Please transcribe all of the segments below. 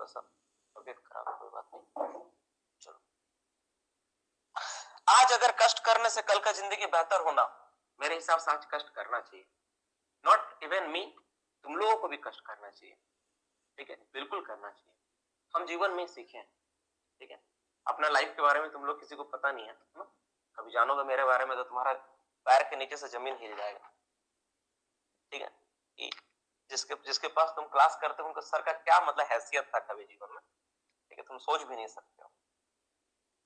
थोड़ा सा तबीयत खराब है, कोई बात नहीं। चलो, आज अगर कष्ट करने से कल का जिंदगी बेहतर होना, मेरे हिसाब से आज कष्ट करना चाहिए। नॉट इवन मी, तुम लोगों को भी कष्ट करना चाहिए, ठीक है, बिल्कुल करना चाहिए। हम जीवन में सीखे, ठीक है। अपना लाइफ के बारे में तुम लोग किसी को पता नहीं है ना, कभी जानोगे मेरे बारे में तो तुम्हारा पैर के नीचे से जमीन हिल जाएगा, ठीक है। जिसके जिसके पास तुम क्लास करते हो उनका सर का क्या मतलब हैसियत था कभी जीवन में, ठीक है, तुम सोच भी नहीं सकते हो।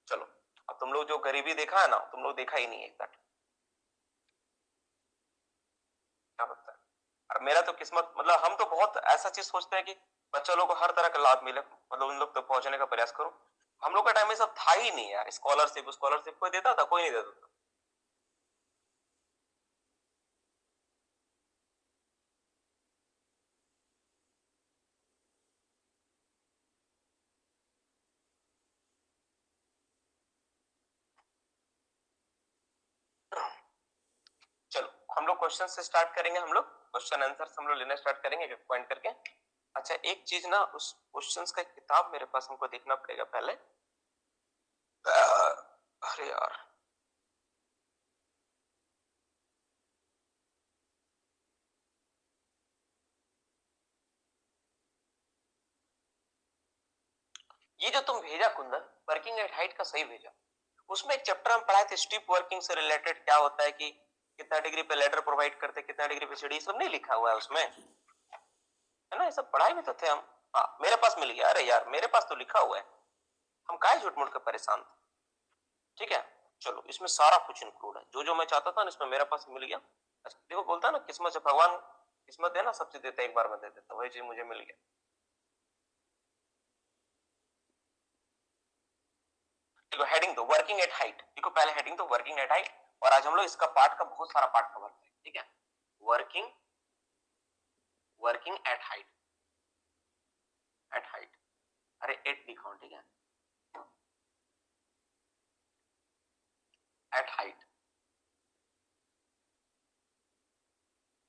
चलो, अब तुम लोग जो गरीबी देखा है ना, तुम लोग देखा ही नहीं एग्जैक्ट क्या लगता है। और मेरा तो किस्मत, मतलब हम तो बहुत ऐसा चीज सोचते हैं कि बच्चों लोग को हर तरह का लाभ मिले, मतलब उन लोग तक पहुंचने का प्रयास करो। हम लोग का टाइम में सब था ही नहीं यार, स्कॉलरशिप स्कॉलरशिप कोई देता था? कोई नहीं देता था। चलो, हम लोग क्वेश्चन से स्टार्ट करेंगे, हम लोग क्वेश्चन आंसर हम लोग लेना स्टार्ट करेंगे एक पॉइंट करके। अच्छा, एक चीज ना, उस क्वेश्चंस का किताब मेरे पास हमको देखना पड़ेगा पहले। अरे यार, ये जो तुम भेजा कुंदन, वर्किंग एट हाइट का सही भेजा। उसमें एक चैप्टर हम पढ़ाए थे स्ट्रिप वर्किंग से रिलेटेड, क्या होता है कि कितना डिग्री पे लेटर प्रोवाइड करते, कितना डिग्री पे सीडी, सब नहीं लिखा हुआ है उसमें, है ना? ये सब पढ़ाए भी तो थे हम। हाँ, मेरे पास मिल गया। अरे यार, मेरे पास तो लिखा हुआ है, हम काहे झूठ मूठ के परेशान थे, ठीक है। चलो, इसमें सारा कुछ इंक्लूड है, जो जो मैं चाहता था ना इसमें मेरे पास मिल गया। अच्छा, देखो, बोलता है ना किस्मत से भगवान किस्मत है ना, सब चीज देते एक बार में दे देता, वही चीज मुझे मिल गया। देखो, हेडिंग तो वर्किंग एट हाइट, देखो पहले हेडिंग तो वर्किंग एट हाइट, और आज हम लोग इसका पार्ट का बहुत सारा पार्ट कवर करेंगे, ठीक है। वर्किंग वर्किंग एट हाइट, अरे एट लिखा, ठीक है, एट हाइट,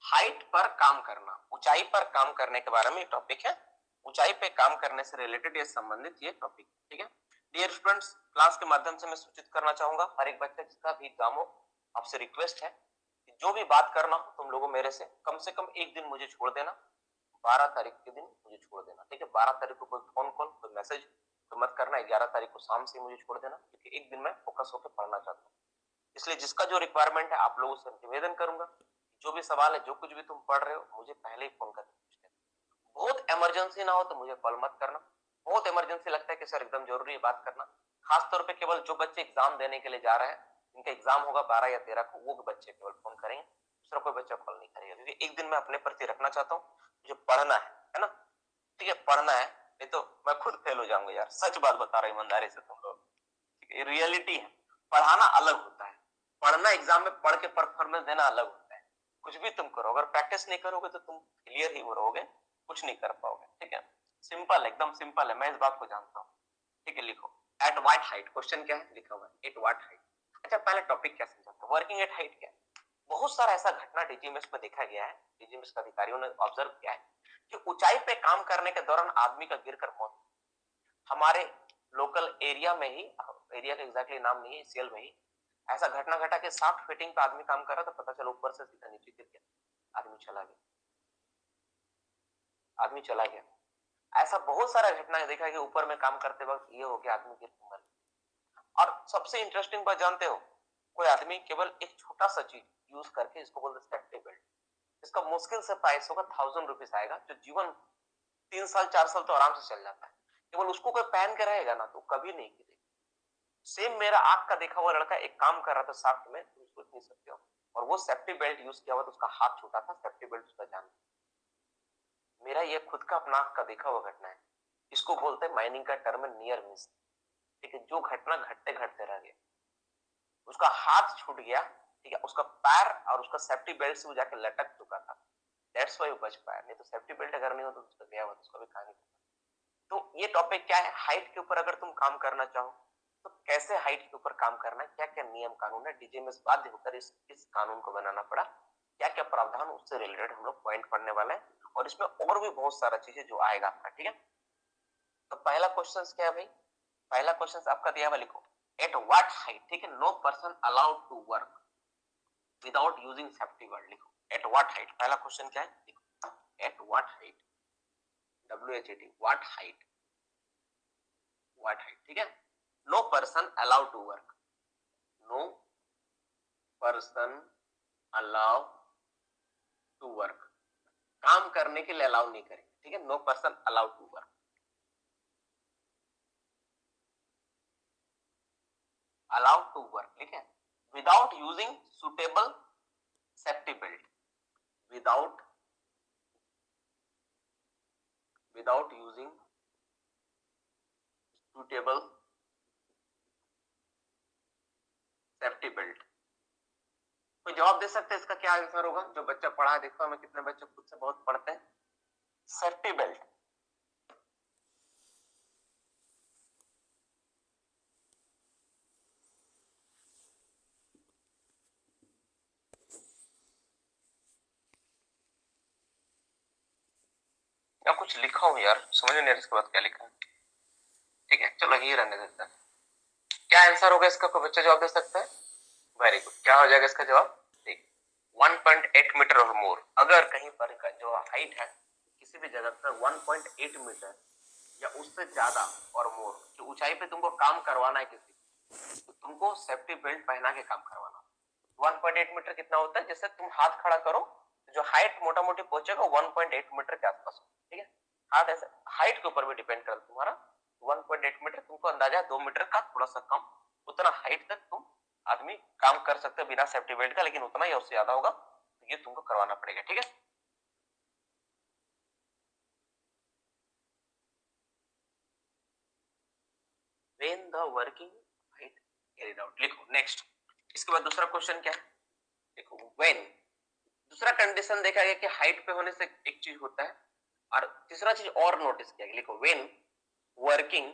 हाइट पर काम करना, ऊंचाई पर काम करने के बारे में टॉपिक है। ऊंचाई पे काम करने से रिलेटेड ये संबंधित ये टॉपिक, ठीक है। डियर स्टूडेंट्स, क्लास के माध्यम से मैं सूचित करना चाहूंगा हर एक बच्चे जिसका भी एग्जाम हो, आपसे रिक्वेस्ट है कि जो भी बात करना हो तुम लोगों मेरे से कम एक दिन मुझे छोड़ देना, 12 तारीख के दिन मुझे छोड़ देना, ठीक है। 12 तारीख को कोई फोन कॉल कोई मैसेज तो मत करना, 11 तारीख को शाम से मुझे छोड़ देना, क्योंकि एक दिन मैं फोकस होकर पढ़ना चाहता हूँ। इसलिए जिसका जो रिक्वायरमेंट है आप लोगों से निवेदन करूंगा, जो भी सवाल है, जो कुछ भी तुम पढ़ रहे हो, मुझे पहले ही फोन करके पूछ लेना। बहुत इमरजेंसी ना हो तो मुझे कॉल मत करना। बहुत इमरजेंसी लगता है कि सर एकदम जरूरी है बात करना, खासतौर पे केवल जो बच्चे एग्जाम देने के लिए जा रहे हैं, इनका एग्जाम होगा 12 या 13 को, वो बच्चे केवल फोन करेंगे, दूसरा कोई बच्चा कॉल नहीं करेगा, क्योंकि एक दिन मैं अपने प्रति रखना चाहता हूँ, मुझे पढ़ना है ना, ठीक है, पढ़ना है, नहीं तो मैं खुद फेल हो जाऊंगा यार, सच बात बता रहा हूं ईमानदारी से तुम लोग, ठीक है, रियलिटी है। पढ़ाना अलग होता है, पढ़ना एग्जाम में पढ़ के परफॉर्मेंस देना अलग होता है। कुछ भी तुम करो, अगर प्रैक्टिस नहीं करोगे तो तुम क्लियर ही रहोगे, कुछ नहीं कर पाओगे, ठीक है। सिंपल, एकदम सिंपल है, मैं इस बात को जानता हूँ, ठीक है। लिखो, एट व्हाट हाइट, क्वेश्चन क्या है लिखा हुआ है, एट व्हाट हाइट। अच्छा, पहले टॉपिक क्या समझाता हूँ, वर्किंग एट हाइट क्या है। बहुत सारा ऐसा घटना डीजीएमएस में देखा गया है, डीजीएमएस के अधिकारियों ने ऑब्जर्व किया है कि ऊंचाई पे काम करने के दौरान आदमी का गिरकर मौत। हमारे लोकल एरिया में ही, एरिया का एग्जैक्टली नाम नहीं है, सीएल में ही ऐसा घटना घटा कि 60 फीटिंग पे आदमी काम कर रहा था, पता चला ऊपर से सीधा नीचे गिर गया, आदमी चला गया, आदमी चला गया। ऐसा बहुत सारा घटना देखा है कि ऊपर में काम करते वक्त ये हो गया, आदमी गिर के मर गया। और सबसे इंटरेस्टिंग बात जानते हो, कोई आदमी केवल एक छोटा सा चीज यूज करके, इसको बोलते सेफ्टी बेल्ट, इसका मुश्किल से प्राइस होगा 1000 रुपीज आएगा, जो जीवन 3 साल 4 साल तो आराम से चल जाता है, केवल उसको कोई पहन के रहेगा ना तो कभी नहीं गिरेगा। सेम मेरा आंख का देखा हुआ लड़का एक काम कर रहा था शाफ्ट में, तुम सोच नहीं सकते हो, और वो सेफ्टी बेल्ट यूज किया हुआ तो उसका हाथ छोटा था, सेफ्टी बेल्ट उसका जान। मेरा ये खुद का अपना आंख का देखा हुआ घटना है, इसको बोलते हैं माइनिंग का टर्म है नियर मिस, ठीक है। जो घटना घटते घटते रह गया, उसका हाथ छूट गया, ठीक है, उसका पैर और उसका सेफ्टी बेल्ट से वो जाके लटक चुका था, दैट्स व्हाई वो बच पाया, नहीं तो सेफ्टी बेल्ट अगर नहीं होता तो उसका गया हुआ, उसका भी कहानी। तो ये टॉपिक क्या है, हाइट के ऊपर अगर तुम काम करना चाहो तो कैसे हाइट के ऊपर काम करना है, क्या क्या नियम कानून है, डीजीएमएस बाध्य होकर इस कानून को बनाना पड़ा, क्या क्या प्रावधान, उससे रिलेटेड हम लोग पॉइंट पढ़ने वाले हैं, और इसमें और भी बहुत सारा चीजें जो आएगा आपका, ठीक है। तो पहला क्वेश्चन क्या है भाई, पहला क्वेश्चन आपका दिया हुआ, लिखो एट व्हाट हाइट, ठीक है, no person allowed to work without using safety belt. लिखो एट व्हाट हाइट, पहला क्वेश्चन क्या है, लिखो at what height, WHAT, what height, what height, ठीक है, no person allowed to work, no person allow to work, काम करने के लिए अलाउ नहीं करेंगे, ठीक है, no person allowed to work, allowed to work, ठीक है, without using suitable safety belt, without using suitable safety belt. कोई जवाब दे सकते हैं इसका क्या आंसर होगा, जो बच्चा पढ़ा है, देखो हमें कितने बच्चे खुद से बहुत पढ़ते हैं, सेफ्टी बेल्ट। या कुछ लिखा हूं यार, समझ नहीं आ रहा इसके बाद क्या लिखा है, ठीक है चलो यही रहने देता है। क्या आंसर होगा इसका, कोई बच्चा जवाब दे सकता है, वेरी गुड, क्या हो जाएगा इसका जवाब, देख 1.8 मीटर और मोर, अगर कहीं पर का जो हाइट है किसी भी जगह पर 1.8 मीटर या उससे ज्यादा और मोर की ऊंचाई पे तुमको काम करवाना है किसी, तो तुमको सेफ्टी बेल्ट पहना के काम करवाना। 1.8 मीटर कितना होता है, जैसे तुम हाथ खड़ा करो तो जो हाइट मोटा मोटी पहुंचेगा 1.8 मीटर के आसपास, ठीक है, हाथ ऐसे हाइट के ऊपर भी डिपेंड करता तुम्हारा, 1.8 मीटर तुमको अंदाजा 2 मीटर का थोड़ा सा कम, उतना हाइट तक तुम आदमी काम कर सकते हो बिना सेफ्टी बेल्ट का, लेकिन उतना या उससे ज्यादा होगा तो ये तुमको करवाना पड़ेगा, ठीक है। When the working height carried out, लिखो नेक्स्ट। इसके बाद दूसरा क्वेश्चन क्या है, देखो when, दूसरा कंडीशन देखा गया कि हाइट पे होने से एक चीज होता है, और तीसरा चीज और नोटिस किया गया, लिखो when working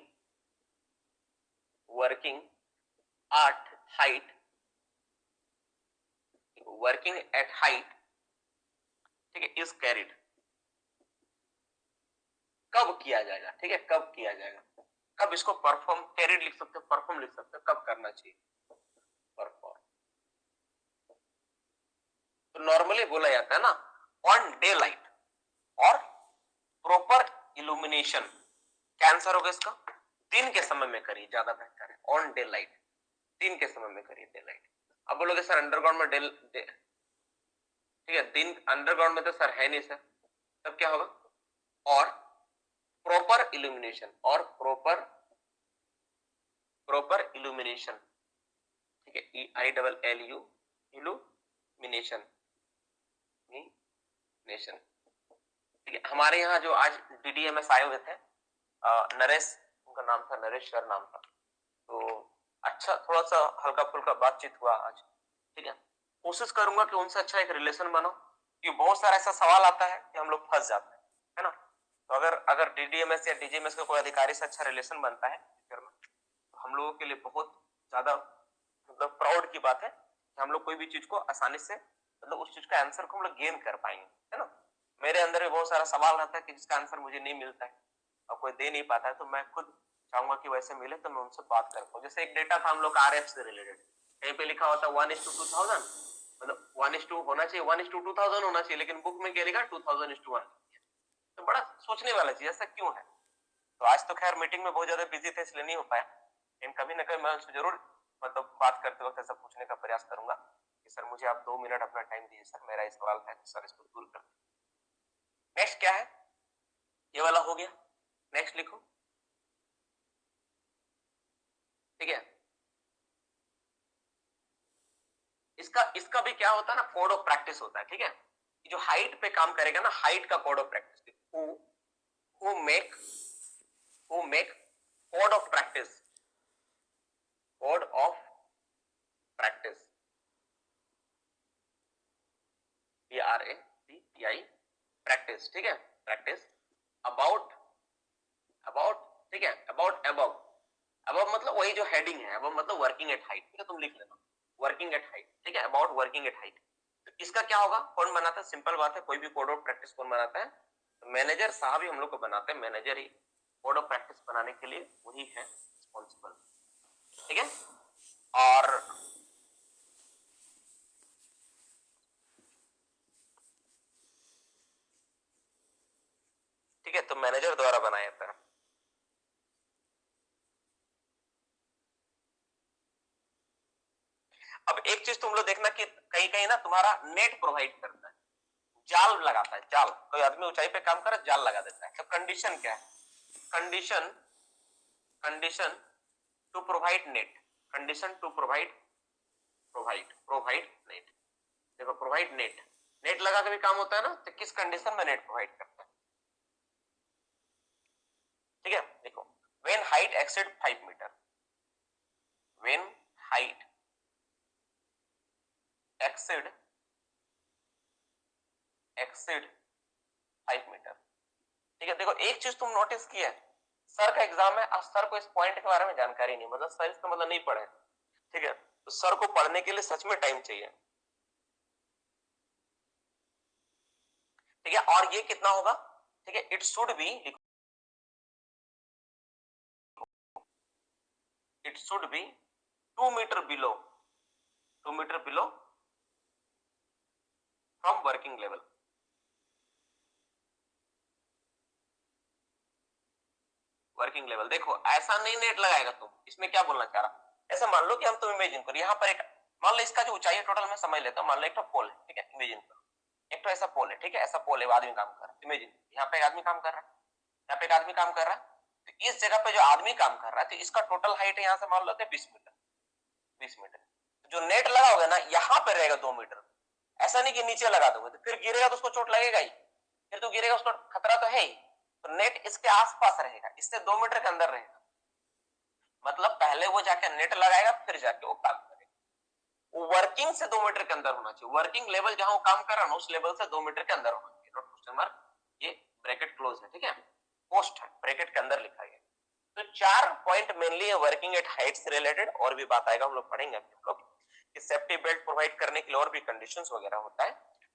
at height, working at height, ठीक है, is carried, कब किया जाएगा, ठीक है, कब किया जाएगा, कब इसको परफॉर्म, कैरिड लिख सकते हो, परफॉर्म लिख सकते हो, कब करना चाहिए, परफॉर्म। तो नॉर्मली बोला जाता है ना ऑन डे लाइट और प्रॉपर इल्यूमिनेशन, क्या आंसर होगा इसका, दिन के समय में करिए ज्यादा बेहतर है, ऑन डे लाइट, दिन के समय में करिए डे लाइट। अब बोलोगे सर अंडरग्राउंड में ठीक है, दिन अंडरग्राउंड में तो सर है नहीं सर, तब क्या होगा, और प्रॉपर इल्यूमिनेशन, और प्रॉपर इल्यूमिनेशन, ठीक है, EILLU, इल्यूमिनेशन, ठीक है। हमारे यहाँ जो आज DDMS आए हुए थे, नरेश, उनका नाम था, नरेश सर नाम था, तो अच्छा थोड़ा सा हल्का फुल्का बातचीत हुआ आज, ठीक है, कोशिश करूंगा कि उनसे अच्छा एक रिलेशन बनाओ, क्योंकि बहुत सारा ऐसा सवाल आता है कि हम लोग फंस जाते हैं, है ना, तो अगर DDMS या DGMS का कोई अधिकारी से अच्छा रिलेशन बनता है तो हम लोगों के लिए बहुत ज्यादा मतलब प्राउड की बात है कि हम लोग कोई भी चीज को आसानी से, मतलब उस चीज का आंसर को हम लोग गेन कर पाएंगे, है ना। मेरे अंदर भी बहुत सारा सवाल रहता है कि जिसका आंसर मुझे नहीं मिलता है और कोई दे नहीं पाता है, तो मैं खुद चाहूंगा कि वैसे मिले तो मैं उनसे बात कर पाऊँ। जैसे एक डेटा था हम लोग RF से रिलेटेड, कहीं पे लिखा होता 1:2000, मतलब 1:2 होना चाहिए, 1:2000 होना चाहिए, लेकिन बुक में क्या लिखा 2000:1, तो बड़ा सोचने वाला चीज, ऐसा क्यों है। तो आज तो खैर मीटिंग में बहुत ज्यादा बिजी थे इसलिए नहीं हो पाया, लेकिन कभी ना कभी मैं उनसे जरूर मतलब बात करते वक्त ऐसा पूछने का प्रयास करूंगा कि सर मुझे आप 2 मिनट अपना टाइम दीजिए, सर मेरा इस सवाल है, सर इसको दूर कर। नेक्स्ट क्या है, ये वाला हो गया, नेक्स्ट लिखो, ठीक है। इसका भी क्या होता है ना, कोड ऑफ प्रैक्टिस होता है, ठीक है, जो हाइट पे काम करेगा ना, हाइट का code of practice, who make code of practice, code of practice, PRACTI, practice, ठीक है, प्रैक्टिस अबाउट, ठीक है, अबाउट अबव मतलब वही जो हेडिंग है, अबव मतलब वर्किंग एट हाइट, ठीक है, तुम लिख लेना वर्किंग एट हाइट, ठीक है, अबाउट वर्किंग एट हाइट। तो इसका क्या होगा, कौन बनाता है, सिंपल बात है, कोई भी कोड ऑफ प्रैक्टिस कौन बनाता है, तो मैनेजर साहब ही हम लोग को बनाते हैं, manager he code of practice बनाने के लिए वही है रिस्पॉन्सिबल, ठीक है। और ठीक है, तो मैनेजर द्वारा बनाया था। अब एक चीज तुम लोग देखना कि कहीं कहीं ना तुम्हारा नेट प्रोवाइड करता है, जाल लगाता है, जाल, कोई आदमी ऊंचाई पे काम करे जाल लगा देता है। तो कंडीशन क्या है, condition condition to provide net, condition to provide net. देखो प्रोवाइड नेट, नेट लगा के भी काम होता है ना, तो किस कंडीशन में नेट प्रोवाइड करता है, ठीक है। देखो when height exceed 5 metre, when height exceed 5 metre, ठीक है। देखो एक चीज तुम नोटिस किया है, सर का एग्जाम है, अब सर को इस पॉइंट के बारे में जानकारी नहीं, मतलब सर इसका मतलब नहीं पढ़े, ठीक है। तो सर को पढ़ने के लिए सच में टाइम चाहिए, ठीक है। और ये कितना होगा, ठीक है, it should be, it should be 2 metre below, 2 metre below from working level. Working level, देखो ऐसा नहीं नेट लगाएगा तुम, इसमें क्या बोलना चाह रहा, ऐसा मान लो कि हम तुम इमेजिन करो यहाँ पर एक, मान लो इसका जो ऊंचाई है टोटल मैं समझ लेता हूँ, मान लो एक तो पोल है, ठीक है, इमेजिन करो एक तो ऐसा पोल है, ठीक है, ऐसा पोल है, वो आदमी काम कर रहा है, इमेजिन यहाँ पे एक आदमी काम कर रहा है, यहाँ पे एक आदमी काम कर रहा है, तो इस जगह पे जो आदमी काम कर रहा है, तो इसका टोटल हाइट है यहाँ से मान लेते हैं 20 मीटर, 20 मीटर। जो नेट लगा होगा ना यहाँ पे रहेगा 2 मीटर, ऐसा नहीं कि नीचे लगा दोगे तो फिर गिरेगा तो उसको चोट लगेगा ही, फिर तो गिरेगा उसको खतरा तो है ही, तो नेट इसके आसपास रहेगा, इससे 2 मीटर के अंदर रहेगा, मतलब पहले वो जाके नेट लगाएगा फिर जाके वो काम करेगा। वर्किंग से 2 मीटर के अंदर होना चाहिए, वर्किंग लेवल जहां वो काम कर रहा है उस लेवल से 2 मीटर के अंदर होना चाहिए, नोट क्वेश्चन मार्क, ये ब्रैकेट क्लोज है, ठीक है, पोस्ट है, ब्रैकेट के अंदर लिखा गया। तो 4 पॉइंट मेनली है वर्किंग एट हाइट से रिलेटेड, और भी बात आएगा, हम लोग पढ़ेंगे हम लोग कि सेफ्टी बेल्ट प्रोवाइड करने के लिए और भी कंडीशंस वगैरह होता है।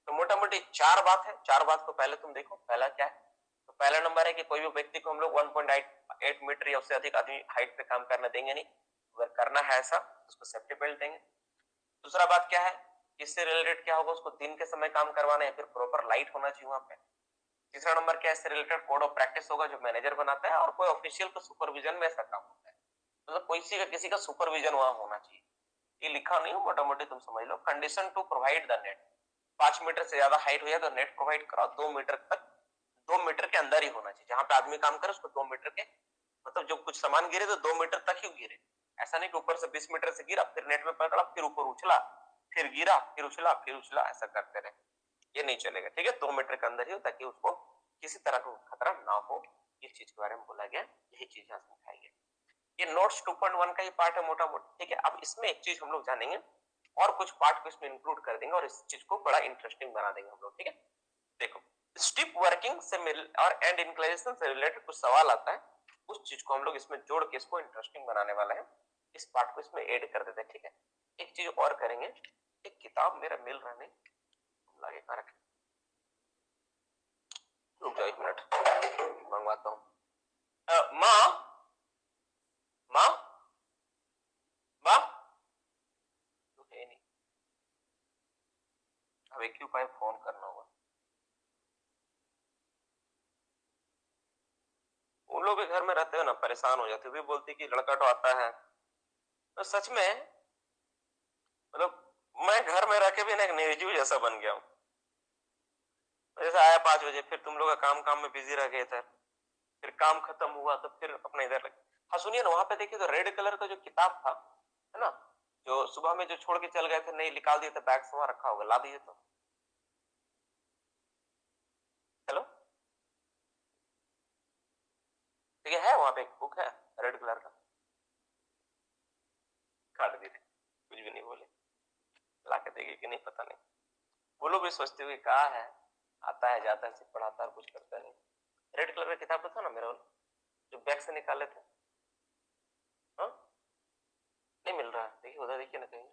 तो मोटा मोटी 4 बात है, 4 बात को पहले तुम देखो, पहला क्या है, तो पहला नंबर है कि कोई भी व्यक्ति को हम लोग 1.8 मीटर या उससे अधिक आदमी हाइट पे काम करने देंगे नहीं, अगर करना है ऐसा उसको सेफ्टी बेल्ट देंगे। दूसरा बात क्या है, इससे रिलेटेड क्या होगा, उसको दिन के समय काम करवाना है, फिर प्रॉपर लाइट होना चाहिए वहां पे। तीसरा नंबर क्या है, इससे रिलेटेड कोड ऑफ प्रैक्टिस होगा जो मैनेजर बनाता है, और कोई ऑफिशियल का सुपरविजन में ऐसा काम होता है, मतलब कोई किसी का सुपरविजन वहां होना चाहिए, ये लिखा नहीं हो, मोटा मोटी तुम समझ लो। Condition to provide the net, 5 metre से ज्यादा हाइट हो जाए तो नेट प्रोवाइड कराओ, 2 मीटर तक, 2 मीटर के अंदर ही होना चाहिए, जहां पे आदमी काम करे उसको 2 मीटर के, मतलब जो कुछ सामान गिरे तो 2 मीटर तक ही गिरे, ऐसा नहीं कि ऊपर से 20 मीटर से गिरा फिर नेट में पकड़ा फिर ऊपर उछला फिर गिरा फिर उछला फिर उछला, ऐसा करते रहे, ये नहीं चलेगा, ठीक है। 2 मीटर के अंदर ही हो ताकि उसको किसी तरह का खतरा ना हो, इस चीज के बारे में बोला गया, यही चीज यहाँ समझाई गई। ये नोट्स 2.1 का ही पार्ट है मोटा मोटा, ठीक है। अब इसमें एक चीज हम लोग जानेंगे, और कुछ पार्ट को इसमें इंक्लूड कर देंगे और इस चीज को बड़ा इंटरेस्टिंग बना देंगे हम लोग, ठीक है। देखो स्टिप वर्किंग से और एंड इंक्लाइनेशन से रिलेटेड कुछ सवाल आता है, उस चीज को हम लोग इसमें जोड़ के इसको इंटरेस्टिंग बनाने वाला है, इस पार्ट को इसमें ऐड कर देते हैं, ठीक है। एक चीज और करेंगे, एक किताब मेरा मिल रहा नहीं, लगे कहाँ रखे, रुक जाओ 1 मिनट मंगवाता हूँ। माँ माँ माँ, तो है नहीं, अब एक ही उपाय फोन करना होगा, उन लोग भी घर में रहते हो ना परेशान हो जाते हो, भी बोलती कि लड़का तो आता है, तो सच में मतलब मैं घर में रह के भी ना एक निर्जीव जैसा बन गया हूँ, जैसे आया 5 बजे, फिर तुम लोग का काम काम में बिजी रह गए थे, फिर काम खत्म हुआ तो फिर अपने इधर लगे। हाँ सुनिए ना, वहां पे देखिए तो रेड कलर का जो किताब था, है ना, जो सुबह में जो छोड़ के चल गए थे, नहीं निकाल दिए थे, बैग से वहां रखा होगा, ला दिए तो। चलो ठीक है वहां पे एक बुक है रेड कलर का, काट दी थी, कुछ भी नहीं बोले, ला के देगी कि नहीं पता नहीं, वो लोग भी सोचते हुए कहा है, आता है जाता है, सिर्फ पढ़ाता है कुछ करता नहीं। रेड कलर का किताब तो था ना मेरा वाला, जो बैग से निकाले थे, हाँ नहीं मिल रहा है, देखिए उधर देखिए ना कहीं,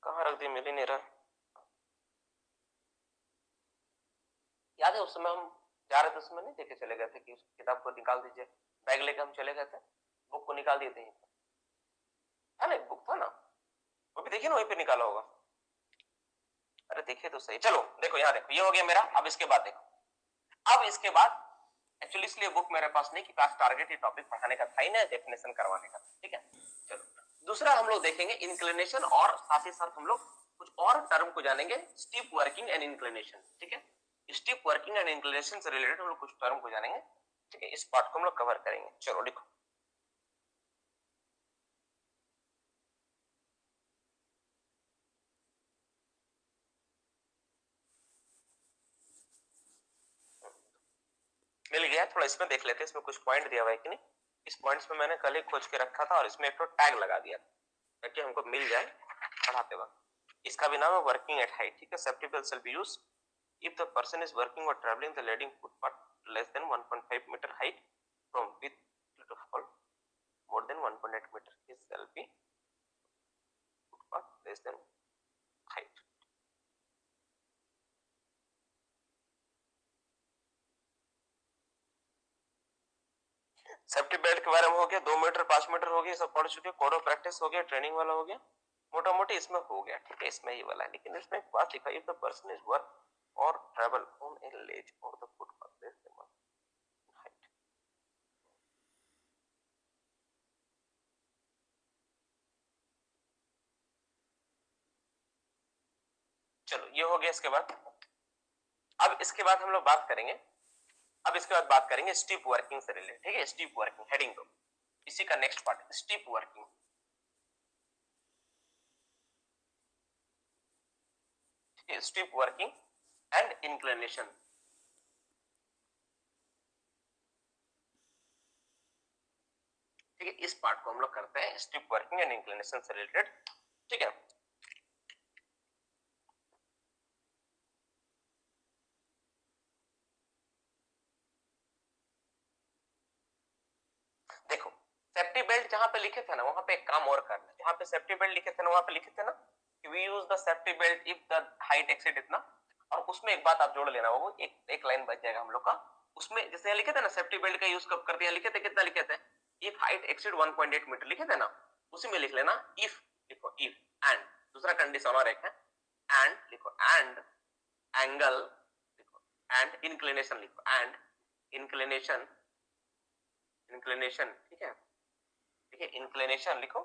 कहाँ रख दिया, मिल ही नहीं रहा। उस समय हम जा रहे थे, उस समय नहीं देखे चले गए थे कि उस किताब को निकाल दीजिए, बैग लेके हम चले गए थे, बुक को निकाल दिए थे, है ना, बुक था ना, वो भी देखिए ना, वहीं पे निकाला होगा। अरे देखिए तो सही। चलो देखो यहाँ देखो, ये हो गया मेरा। अब इसके बाद देखो, अब इसके बाद एक्चुअली इसलिए बुक मेरे पास नहीं कि क्लास टारगेट ये टॉपिक पढ़ाने का था ही ना, डेफिनेशन करवाने का, ठीक है। चलो दूसरा हम लोग देखेंगे इंक्लिनेशन, और साथ ही साथ हम लोग कुछ और टर्म को जानेंगे, स्टीप वर्किंग एंड इंक्लिनेशन, ठीक है। स्टीप वर्किंग एंड इंक्लिनेशन से रिलेटेड हम लोग कुछ टर्म को जानेंगे, ठीक है। इस पार्ट को हम लोग कवर करेंगे। चलो लिखो, मिल गया। थोड़ा इसमें देख लेते हैं, इसमें कुछ पॉइंट दिया हुआ है कि नहीं। इस पॉइंट्स में मैंने कल ही खोज के रखा था और इसमें एक तो टैग लगा दिया ताकि हमको मिल जाए पढ़ाते वक्त। इसका भी नाम है वर्किंग एट हाइट, ठीक है। Acceptable shell be used if the person is working or traveling the leading footpath less than 1.5 meter height from width to fall more than 1.8 meter, his shall be footpath less than height। Safety belt के बारे में हो गया, 2 metre 5 metre हो गया, सब पढ़ चुके। कोड ऑफ प्रैक्टिस हो गया, ट्रेनिंग वाला हो गया, मोटा मोटी इसमें हो गया, ठीक है। इसमें ये वाला है, लेकिन इसमें एक बात लिखा, if the person is work और ट्रेवल ऑन ए लेज और the footpath less than height. चलो ये हो गया। इसके बाद अब इसके बाद हम लोग बात करेंगे, अब इसके बाद बात करेंगे स्टीप वर्किंग से रिलेटेड, ठीक है। स्टीप वर्किंग हेडिंग दो, इसी का next part steep working, steep working and inclination, ठीक है। इस पार्ट को हम लोग करते हैं स्टीप वर्किंग एंड इंक्लिनेशन से रिलेटेड, ठीक है। देखो सेफ्टी बेल्ट जहां पे लिखे थे ना, वहां पे एक काम और करना, जहां पे सेफ्टी बेल्ट लिखे थे ना, वहां पे लिखे थे ना कि we use the safety belt if the height exceed इतना, और उसमें एक बात आप जोड़ लेना, वो एक लाइन बच जाएगा हम लोग का। उसमें जैसे लिखे थे ना सेफ्टी बेल्ट का यूज कब करते हैं, लिखे थे कितना लिखे थे, इफ हाइट एक्सीड 1.8 मीटर लिखे थे ना, उसी में लिख लेना इफ, लिखो इफ एंड, दूसरा कंडीशन और एक है एंड, लिखो एंड एंगल, लिखो एंड इंक्लिनेशन, लिखो एंड इंक्लिनेशन, इंक्लिनेशन, ठीक है, ठीक है। इंक्लिनेशन लिखो,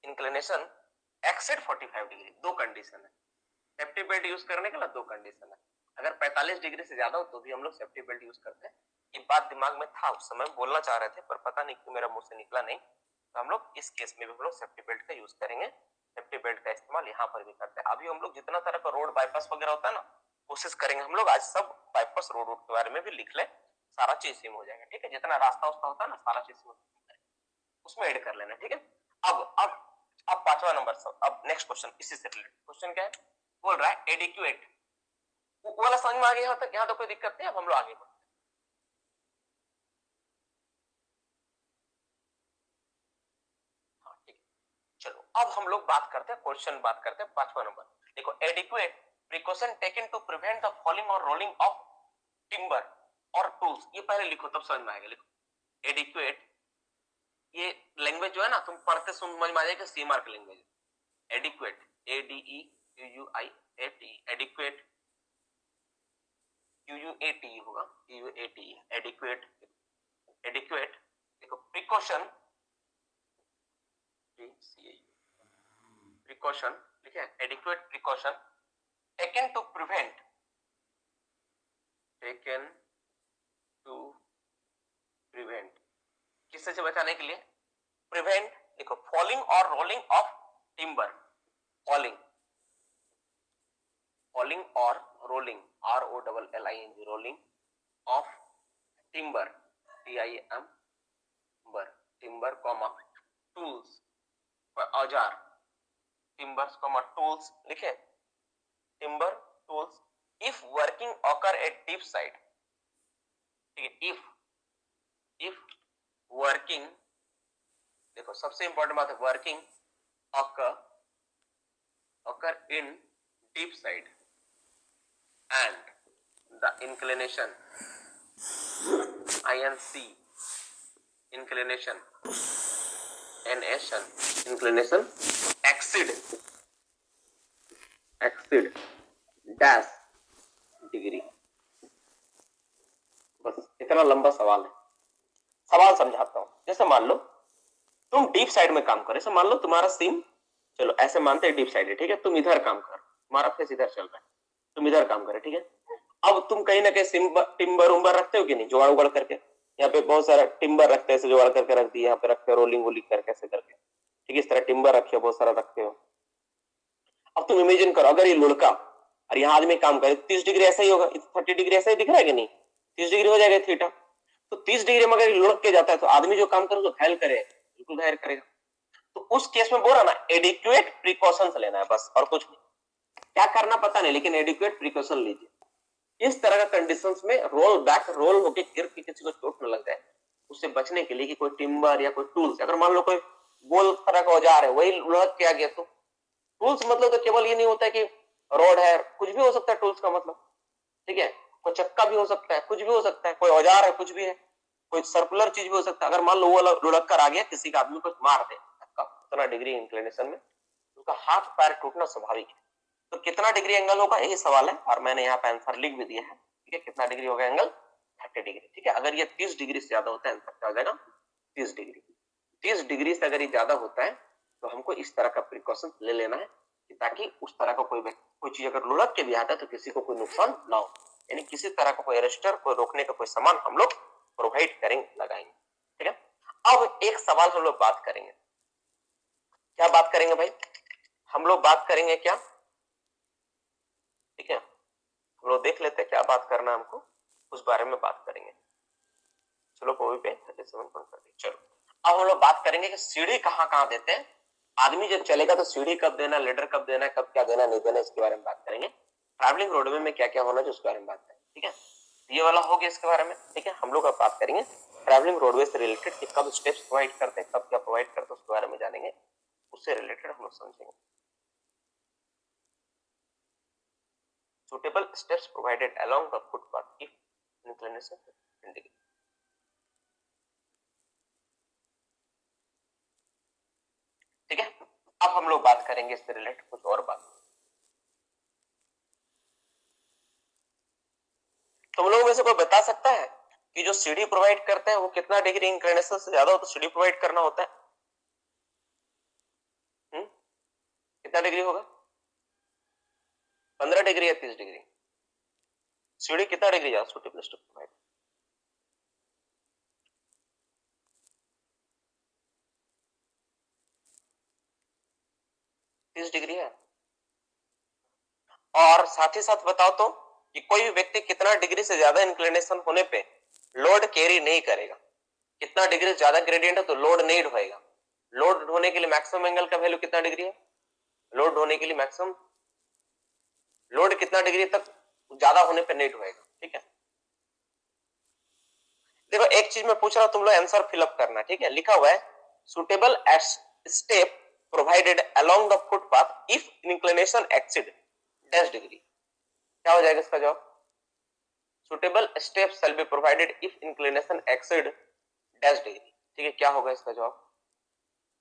इंक्लिनेशन एक्सेड 45 डिग्री, दो कंडीशन है सेफ्टी बेल्ट यूज करने के लिए, दो कंडीशन है। अगर 45 डिग्री से ज्यादा हो तो भी हम लोग सेफ्टी बेल्ट यूज करते हैं। ये बात दिमाग में था, उस समय बोलना चाह रहे थे पर पता नहीं क्यों मेरा मुंह से निकला नहीं, तो हम लोग इस केस में भी हम लोग सेफ्टी बेल्ट का यूज करेंगे। सेफ्टी बेल्ट का इस्तेमाल यहाँ पर भी करते हैं। अभी हम लोग जितना तरह का रोड बाईपास वगैरह होता है ना, कोशिश करेंगे हम लोग आज सब बाईपास रोड के बारे में भी लिख ले, सारा चीज सेम हो जाएगा, ठीक है। जितना रास्ता उसका होता है ना, सारा चीज उसमें ऐड कर लेना, ठीक है। अब पांचवा नंबर सब, अब नेक्स्ट क्वेश्चन इसी से रिलेटेड क्वेश्चन क्या है, बोल रहा है एडिक्वेट, वो वाला समझ में आ गया यहाँ तक, यहाँ तो कोई दिक्कत नहीं। अब हम लोग आगे बढ़ते हैं। हाँ ठीक है, चलो अब हम लोग बात करते हैं, क्वेश्चन बात करते हैं पांचवा नंबर। देखो adequate precaution taken to prevent the falling और रोलिंग ऑफ टिम्बर और टूल्स, ये पहले लिखो तब समझ में आएगा। लिखो एडिक्वेट, ये लैंग्वेज जो है ना, तुम पढ़ते समझ में आ जाएगा, C mark language. Adequate, A D E U U I A T, adequate U U A T होगा, U A T, adequate, adequate देखो प्रिकॉशन, प्रिकॉशन ठीक है, adequate precaution taken to prevent, taken to prevent, किससे से बचाने के लिए, prevent देखो फॉलिंग और rolling of timber, falling, falling और rolling, R O double L I N G, rolling of timber, T I M बर, टिम्बर कॉमा टूल्स, औजार, टिम्बर्स कॉमा टूल्स लिखे, timber tools if working occur eight deep side, ठीक है। If working, देखो सबसे important बात है working occur in deep side and the inclination INC inclination NAtion inclination exceed dash degree. बस इतना लंबा सवाल है। सवाल समझाता हूं। जैसे मान लो तुम डीप साइड में काम करो। जैसे मान लो तुम्हारा सिम, चलो ऐसे मानते हैं डीप साइड है, ठीक है, तुम इधर काम कर, तुम्हारा फेस इधर चल रहा है, तुम इधर काम करे, ठीक है। अब तुम कहीं ना कहीं टिम्बर उम्बर रखते हो कि नहीं, जोड़ उगड़ करके, यहाँ पे बहुत सारा टिम्बर रखते हैं, ऐसे जोड़ करके रख दिए, यहाँ पे रखते हो रोलिंग वोलिंग करके ऐसे करके, ठीक है, इस तरह टिम्बर रखे हो, बहुत सारा रखते हो। अब तुम इमेजिन करो अगर ये लुढ़का और यहाँ आदमी काम करे, 30 डिग्री ऐसा ही होगा, 30 डिग्री ऐसा ही दिख रहा है कि नहीं, 30 डिग्री हो जाएगा थीटा। तो 30 डिग्री में अगर लुढ़क के जाता है तो आदमी जो काम करे उसको घायल करे, बिल्कुल घायल करेगा। तो उस केस में बोल रहा ना, एडिक्वेट प्रिकॉशंस लेना है बस, और कुछ नहीं। क्या करना पता नहीं, लेकिन एडिक्वेट प्रिकॉशन लीजिए। इस तरह का कंडीशंस में रोल बैक, रोल होके गिर के किसी को चोट न लग जाए, उससे बचने के लिए कि कोई टिम्बर या कोई टूल्स, अगर मान लो कोई गोल तरह का औजार है वही लुढ़क के आ गया, तो टूल्स मतलब तो केवल ये नहीं होता है कि रोड है, कुछ भी हो सकता है टूल्स का मतलब, ठीक है, कोई चक्का भी हो सकता है, कुछ भी हो सकता है, कोई औजार है, कुछ भी है, कोई सर्कुलर चीज भी हो सकता है। अगर मान लो वो लुढ़क कर आ गया, किसी का आदमी को मार दे कितना डिग्री इंक्लिनेशन में, उसका हाथ पैर टूटना स्वाभाविक है। तो कितना डिग्री एंगल होगा यही सवाल है, और मैंने यहाँ पे आंसर लिख भी दिया है, ठीक है, कितना डिग्री होगा एंगल, 30 डिग्री, ठीक है। अगर ये 30 डिग्री से ज्यादा होता है आंसर क्या हो जाएगा, 30 डिग्री। 30 डिग्री से अगर ये ज्यादा होता है तो हमको इस तरह का प्रिकॉशन ले लेना है, ताकि उस तरह का कोई चीज अगर लुढ़क के भी आता है तो किसी को कोई नुकसान ना हो, यानी किसी तरह का कोई अरेस्टर, कोई रोकने का कोई सामान हम लोग प्रोवाइड करेंगे, लगाएंगे, ठीक है। अब एक सवाल हम लोग बात करेंगे, क्या बात करेंगे भाई, हम लोग बात करेंगे क्या, ठीक है, हम लोग देख लेते हैं क्या बात करना है हमको, उस बारे में बात करेंगे। चलो कोई पे 37.30, चलो अब हम लोग बात करेंगे कि सीढ़ी कहाँ कहाँ देते हैं, आदमी जब चलेगा तो सीढ़ी कब देना, लेडर कब देना, कब क्या देना नहीं देना, इसके बारे में बात करेंगे। ट्रैवलिंग रोडवे में क्या क्या होना चाहिए उसके बारे में बात करेंगे, ठीक है। ये वाला हो गया इसके बारे में, ठीक है। हम लोग अब बात करेंगे ट्रैवलिंग रोडवे से रिलेटेड कि कब स्टेप्स प्रोवाइड करते हैं, कब क्या प्रोवाइड करते हैं, उसके बारे में जानेंगे, उससे रिलेटेड हम लोग समझेंगे। suitable steps provided along the footpath if inclination 10 degree, ठीक है। अब हम लोग बात करेंगे इससे रिलेटेड कुछ और बात। तुम लोगों में से कोई बता सकता है कि जो सीढ़ी प्रोवाइड करते हैं वो कितना डिग्री इंक्लिनेशन से ज्यादा हो तो सीढ़ी प्रोवाइड करना होता है, कितना डिग्री होगा, 15 डिग्री या 30 डिग्री, सीढ़ी कितना डिग्री ज्यादा, सुटेबल स्टेप प्रोवाइड, 30 डिग्री है। और साथ ही साथ बताओ तो कि कोई भी व्यक्ति कितना डिग्री से ज्यादा इंक्लिनेशन होने पे लोड कैरी नहीं करेगा, कितना डिग्री से ज्यादा ग्रेडियंट है तो लोड नहीं ढोएगा। लोड ढोने के लिए मैक्सिमम एंगल का वैल्यू कितना डिग्री है, लोड ढोने के लिए मैक्सिमम लोड कितना डिग्री तक ज्यादा होने पे नहीं ढोएगा, ठीक है। देखो एक चीज मैं पूछ रहा हूं, तुम लोग आंसर फिलअप करना, ठीक है। लिखा हुआ है suitable step provided along the footpath if inclination exceed dash degree, क्या हो जाएगा इसका जवाब, suitable step shell be provided if inclination exceed dash degree, ठीक है। क्या होगा इसका जवाब,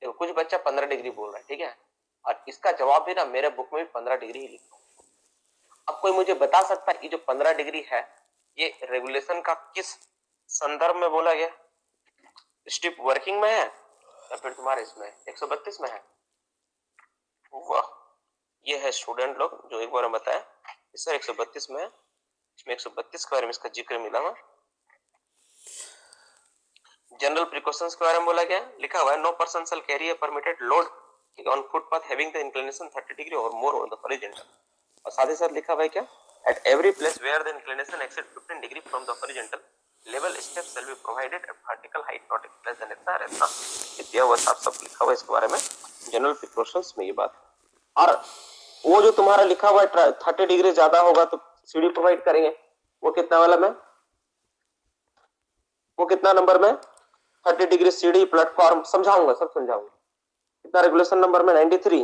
देखो कुछ बच्चा 15 डिग्री बोल रहा है, ठीक है, और इसका जवाब भी ना मेरे बुक में भी 15 डिग्री ही लिखा। अब कोई मुझे बता सकता है ये जो 15 डिग्री है ये रेगुलेशन का किस संदर्भ में बोला गया, स्टिप वर्किंग में है या फिर तुम्हारे इसमें 132 में है। वाह, ये है स्टूडेंट लोग जो एक बार बताया सर 132 में है, इसमें 132 के बारे में इसका जिक्र मिला हुआ। जनरल प्रिकॉशंस के बारे में बोला गया, लिखा हुआ है no person shall carry a permitted load on footpath having the inclination 30 degree और मोर ऑन द हॉरिजॉन्टल, और साथ ही साथ लिखा हुआ है क्या, at every place where the inclination exceed 15 degree from the horizontal level steps shall be provided at vertical height not less than इतना रहता, दिया हुआ सब लिखा हुआ है इसके बारे में जनरल प्रिकॉशंस में ये बात। और वो जो तुम्हारा लिखा हुआ है 30 डिग्री ज्यादा होगा तो सीढ़ी प्रोवाइड करेंगे, वो कितना वाला में, वो कितना नंबर में, 30 डिग्री सीढ़ी प्लेटफॉर्म, समझाऊंगा सब समझाऊंगा, कितना रेगुलेशन नंबर में 93,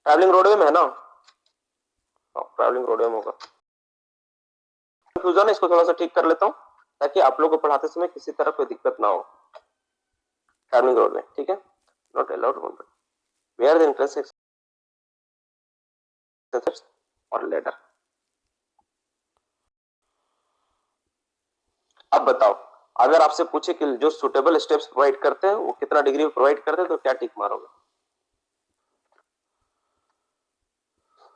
ट्रैवलिंग रोडवे में है ना, ट्रैवलिंग रोडवे में होगा। कंफ्यूजन है, इसको थोड़ा सा ठीक कर लेता हूँ ताकि आप लोगों को पढ़ाते समय किसी तरह कोई दिक्कत ना हो। ट्रैवलिंग रोड में, ठीक है, not allowed where the intersection और लेटर। अब बताओ, अगर आपसे पूछे कि जो सुटेबल स्टेप्स प्रोवाइड करते हैं वो कितना डिग्री प्रोवाइड करते हैं तो क्या टिक मारोगे?